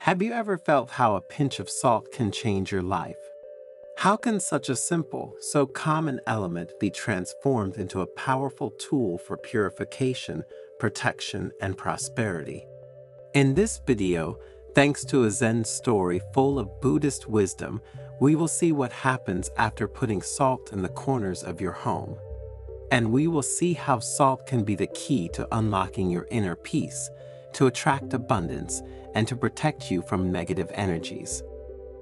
Have you ever felt how a pinch of salt can change your life? How can such a simple, so common element be transformed into a powerful tool for purification, protection, and prosperity? In this video, thanks to a Zen story full of Buddhist wisdom, we will see what happens after putting salt in the corners of your home. And we will see how salt can be the key to unlocking your inner peace, to attract abundance, and to protect you from negative energies.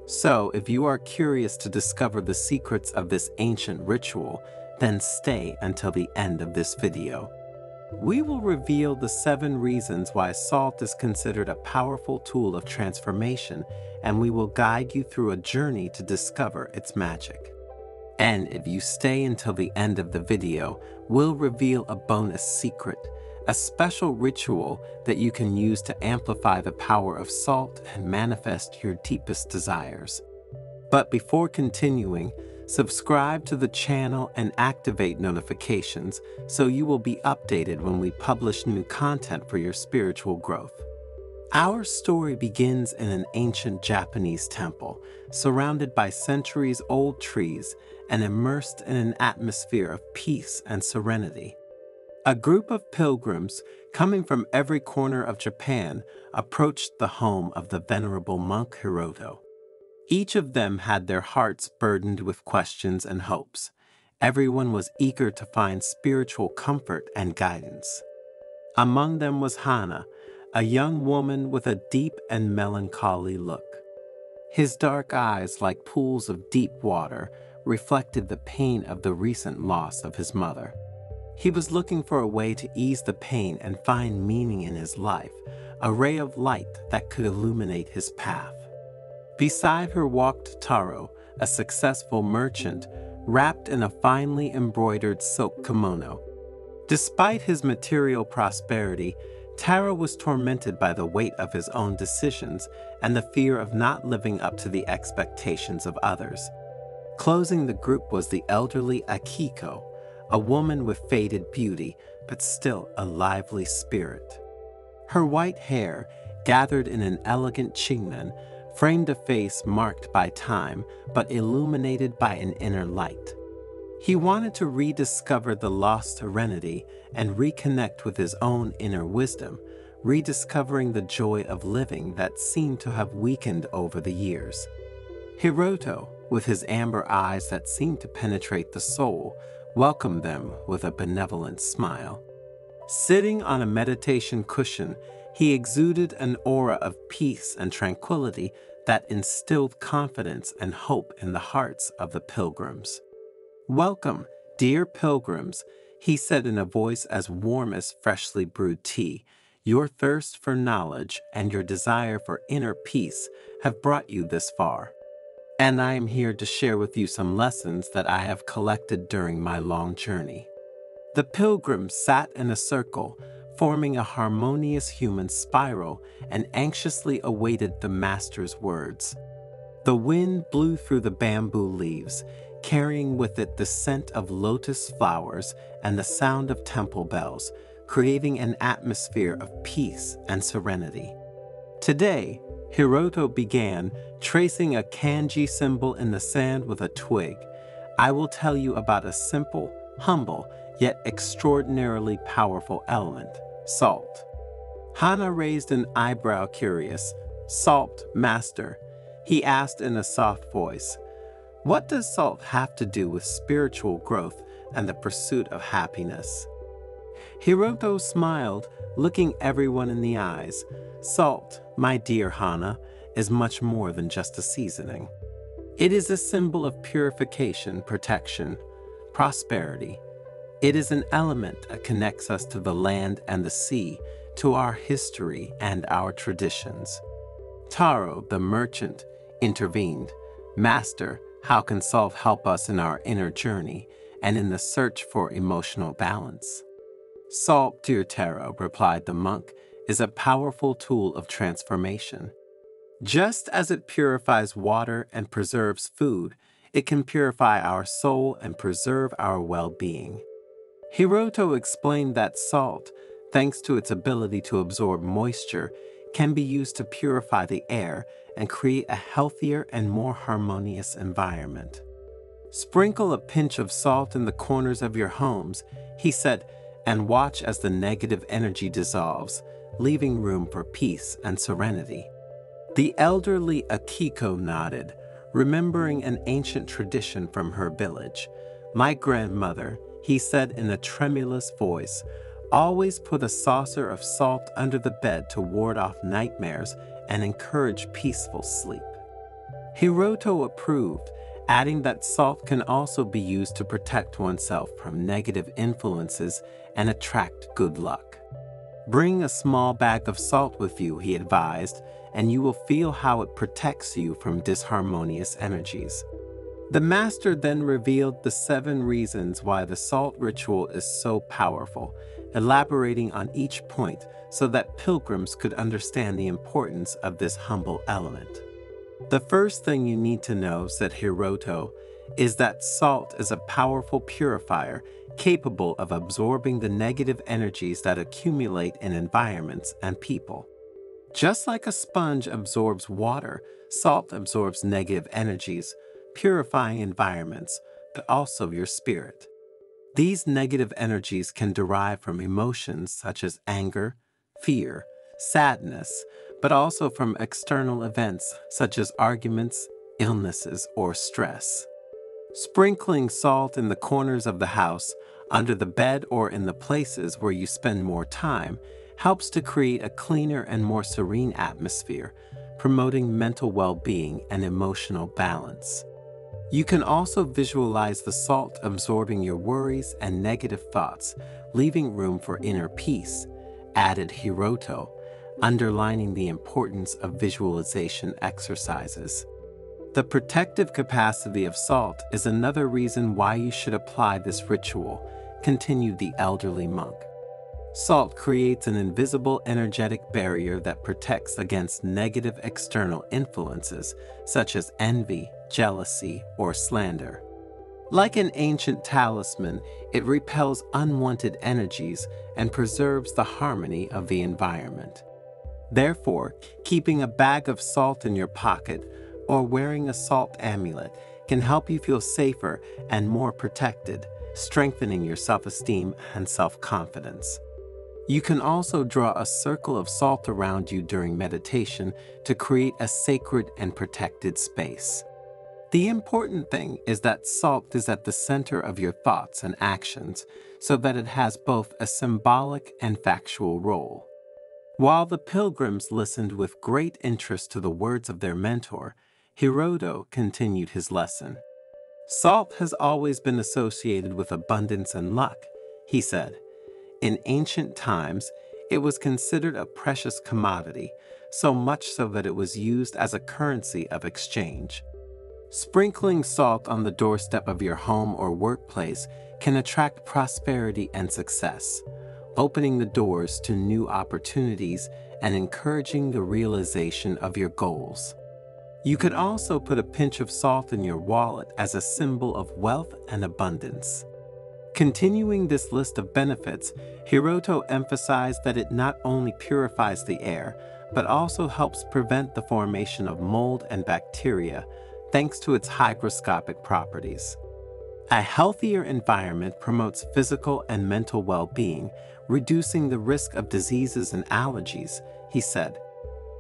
So, if you are curious to discover the secrets of this ancient ritual, then stay until the end of this video. We will reveal the 7 reasons why salt is considered a powerful tool of transformation, and we will guide you through a journey to discover its magic. And if you stay until the end of the video, we'll reveal a bonus secret, a special ritual that you can use to amplify the power of salt and manifest your deepest desires. But before continuing, subscribe to the channel and activate notifications so you will be updated when we publish new content for your spiritual growth. Our story begins in an ancient Japanese temple, surrounded by centuries-old trees and immersed in an atmosphere of peace and serenity. A group of pilgrims, coming from every corner of Japan, approached the home of the venerable monk Hiroto. Each of them had their hearts burdened with questions and hopes. Everyone was eager to find spiritual comfort and guidance. Among them was Hana, a young woman with a deep and melancholy look. His dark eyes, like pools of deep water, reflected the pain of the recent loss of his mother. He was looking for a way to ease the pain and find meaning in his life, a ray of light that could illuminate his path. Beside her walked Taro, a successful merchant, wrapped in a finely embroidered silk kimono. Despite his material prosperity, Taro was tormented by the weight of his own decisions and the fear of not living up to the expectations of others. Closing the group was the elderly Akiko, a woman with faded beauty, but still a lively spirit. Her white hair, gathered in an elegant chingnan, framed a face marked by time, but illuminated by an inner light. He wanted to rediscover the lost serenity and reconnect with his own inner wisdom, rediscovering the joy of living that seemed to have weakened over the years. Hiroto, with his amber eyes that seemed to penetrate the soul, welcomed them with a benevolent smile. Sitting on a meditation cushion, he exuded an aura of peace and tranquility that instilled confidence and hope in the hearts of the pilgrims. "Welcome, dear pilgrims," he said in a voice as warm as freshly brewed tea. "Your thirst for knowledge and your desire for inner peace have brought you this far. And I am here to share with you some lessons that I have collected during my long journey." The pilgrims sat in a circle, forming a harmonious human spiral, and anxiously awaited the master's words. The wind blew through the bamboo leaves, carrying with it the scent of lotus flowers and the sound of temple bells, creating an atmosphere of peace and serenity. Today, Hiroto began, tracing a kanji symbol in the sand with a twig. "I will tell you about a simple, humble, yet extraordinarily powerful element, salt." Hana raised an eyebrow curious. "Salt, master?" he asked in a soft voice. "What does salt have to do with spiritual growth and the pursuit of happiness?" Hiroto smiled, looking everyone in the eyes. "Salt, my dear Hana, is much more than just a seasoning. It is a symbol of purification, protection, prosperity. It is an element that connects us to the land and the sea, to our history and our traditions." Taro, the merchant, intervened. "Master, how can salt help us in our inner journey and in the search for emotional balance?" "Salt, dear Taro," replied the monk, "is a powerful tool of transformation. Just as it purifies water and preserves food, it can purify our soul and preserve our well-being." Hiroto explained that salt, thanks to its ability to absorb moisture, can be used to purify the air and create a healthier and more harmonious environment. Sprinkle a pinch of salt in the corners of your homes, he said, and watch as the negative energy dissolves, leaving room for peace and serenity. The elderly Akiko nodded, remembering an ancient tradition from her village. My grandmother, he said in a tremulous voice, always put a saucer of salt under the bed to ward off nightmares and encourage peaceful sleep. Hiroto approved, adding that salt can also be used to protect oneself from negative influences and attract good luck. Bring a small bag of salt with you, he advised, and you will feel how it protects you from disharmonious energies. The master then revealed the 7 reasons why the salt ritual is so powerful, elaborating on each point so that pilgrims could understand the importance of this humble element. The first thing you need to know, said Hiroto, is that salt is a powerful purifier capable of absorbing the negative energies that accumulate in environments and people. Just like a sponge absorbs water, salt absorbs negative energies, purifying environments, but also your spirit. These negative energies can derive from emotions such as anger, fear, sadness, but also from external events such as arguments, illnesses, or stress. Sprinkling salt in the corners of the house, under the bed, or in the places where you spend more time helps to create a cleaner and more serene atmosphere, promoting mental well-being and emotional balance. You can also visualize the salt absorbing your worries and negative thoughts, leaving room for inner peace, added Hiroto, underlining the importance of visualization exercises. The protective capacity of salt is another reason why you should apply this ritual, continued the elderly monk. Salt creates an invisible energetic barrier that protects against negative external influences such as envy, jealousy, or slander. Like an ancient talisman, it repels unwanted energies and preserves the harmony of the environment. Therefore, keeping a bag of salt in your pocket or wearing a salt amulet can help you feel safer and more protected, strengthening your self-esteem and self-confidence. You can also draw a circle of salt around you during meditation to create a sacred and protected space. The important thing is that salt is at the center of your thoughts and actions, so that it has both a symbolic and factual role. While the pilgrims listened with great interest to the words of their mentor, Hiroto continued his lesson. Salt has always been associated with abundance and luck, he said. In ancient times, it was considered a precious commodity, so much so that it was used as a currency of exchange. Sprinkling salt on the doorstep of your home or workplace can attract prosperity and success, opening the doors to new opportunities and encouraging the realization of your goals. You could also put a pinch of salt in your wallet as a symbol of wealth and abundance. Continuing this list of benefits, Hiroto emphasized that it not only purifies the air, but also helps prevent the formation of mold and bacteria, thanks to its hygroscopic properties. A healthier environment promotes physical and mental well-being, reducing the risk of diseases and allergies, he said.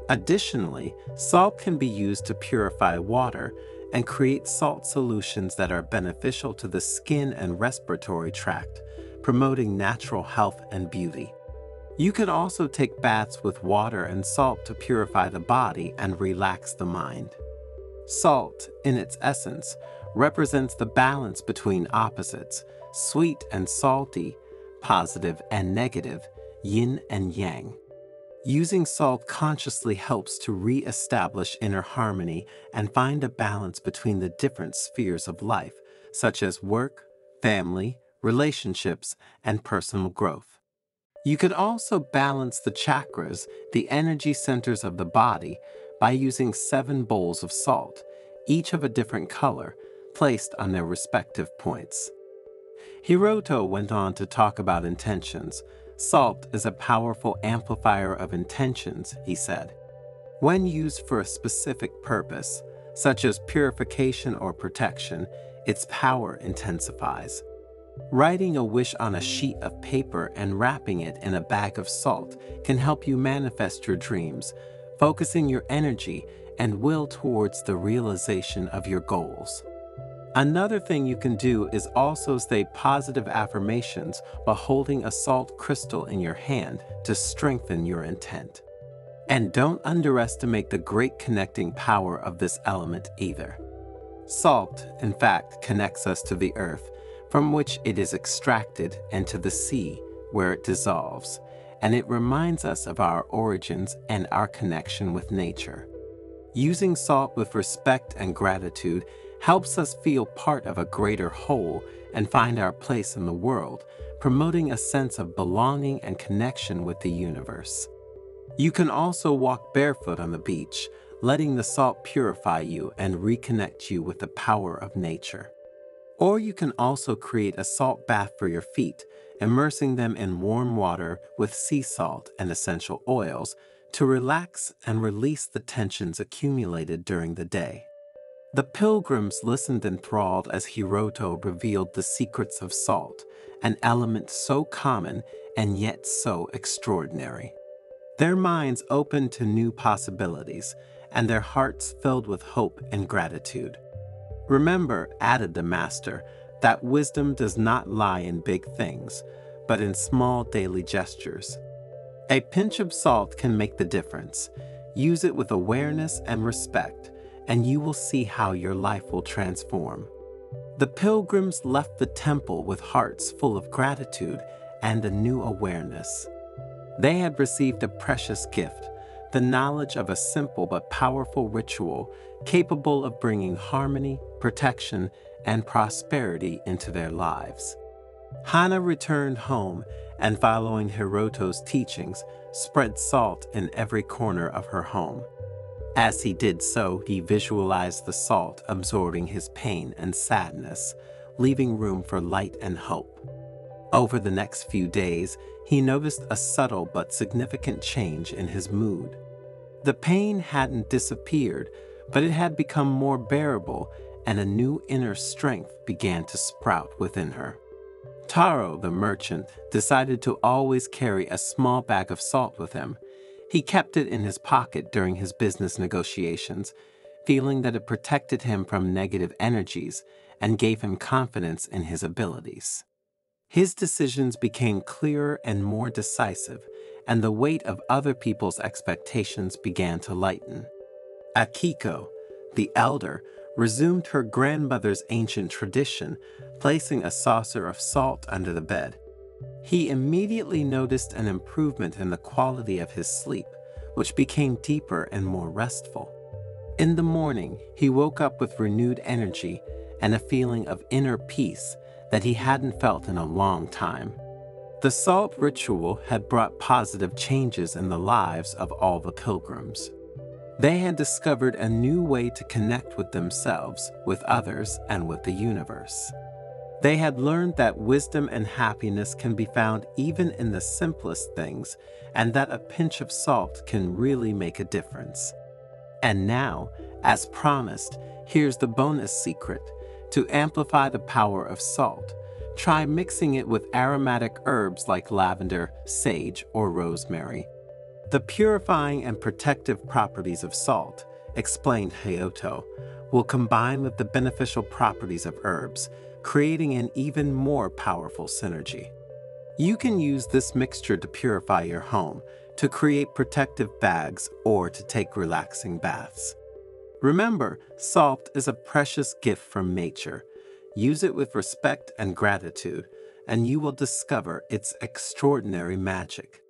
Additionally, salt can be used to purify water and create salt solutions that are beneficial to the skin and respiratory tract, promoting natural health and beauty. You can also take baths with water and salt to purify the body and relax the mind. Salt, in its essence, represents the balance between opposites, sweet and salty, positive and negative, yin and yang. Using salt consciously helps to re-establish inner harmony and find a balance between the different spheres of life, such as work, family, relationships, and personal growth. You could also balance the chakras, the energy centers of the body, by using 7 bowls of salt, each of a different color, placed on their respective points. Hiroto went on to talk about intentions. Salt is a powerful amplifier of intentions, he said. When used for a specific purpose, such as purification or protection, its power intensifies. Writing a wish on a sheet of paper and wrapping it in a bag of salt can help you manifest your dreams, focusing your energy and will towards the realization of your goals. Another thing you can do is also say positive affirmations while holding a salt crystal in your hand to strengthen your intent. And don't underestimate the great connecting power of this element either. Salt, in fact, connects us to the earth, from which it is extracted, and to the sea, where it dissolves, and it reminds us of our origins and our connection with nature. Using salt with respect and gratitude helps us feel part of a greater whole and find our place in the world, promoting a sense of belonging and connection with the universe. You can also walk barefoot on the beach, letting the salt purify you and reconnect you with the power of nature. Or you can also create a salt bath for your feet, immersing them in warm water with sea salt and essential oils to relax and release the tensions accumulated during the day. The pilgrims listened enthralled as Hiroto revealed the secrets of salt, an element so common and yet so extraordinary. Their minds opened to new possibilities, and their hearts filled with hope and gratitude. Remember, added the master, that wisdom does not lie in big things, but in small daily gestures. A pinch of salt can make the difference. Use it with awareness and respect, and you will see how your life will transform. The pilgrims left the temple with hearts full of gratitude and a new awareness. They had received a precious gift, the knowledge of a simple but powerful ritual capable of bringing harmony, protection, and prosperity into their lives. Hana returned home and, following Hiroto's teachings, spread salt in every corner of her home. As he did so, he visualized the salt absorbing his pain and sadness, leaving room for light and hope. Over the next few days, he noticed a subtle but significant change in his mood. The pain hadn't disappeared, but it had become more bearable, and a new inner strength began to sprout within her. Taro, the merchant, decided to always carry a small bag of salt with him. He kept it in his pocket during his business negotiations, feeling that it protected him from negative energies and gave him confidence in his abilities. His decisions became clearer and more decisive, and the weight of other people's expectations began to lighten. Akiko, the elder, resumed her grandmother's ancient tradition, placing a saucer of salt under the bed. He immediately noticed an improvement in the quality of his sleep, which became deeper and more restful. In the morning, he woke up with renewed energy and a feeling of inner peace that he hadn't felt in a long time. The salt ritual had brought positive changes in the lives of all the pilgrims. They had discovered a new way to connect with themselves, with others, and with the universe. They had learned that wisdom and happiness can be found even in the simplest things, and that a pinch of salt can really make a difference. And now, as promised, here's the bonus secret. To amplify the power of salt, try mixing it with aromatic herbs like lavender, sage, or rosemary. The purifying and protective properties of salt, explained Hiroto, will combine with the beneficial properties of herbs, creating an even more powerful synergy. You can use this mixture to purify your home, to create protective bags, or to take relaxing baths. Remember, salt is a precious gift from nature. Use it with respect and gratitude, and you will discover its extraordinary magic.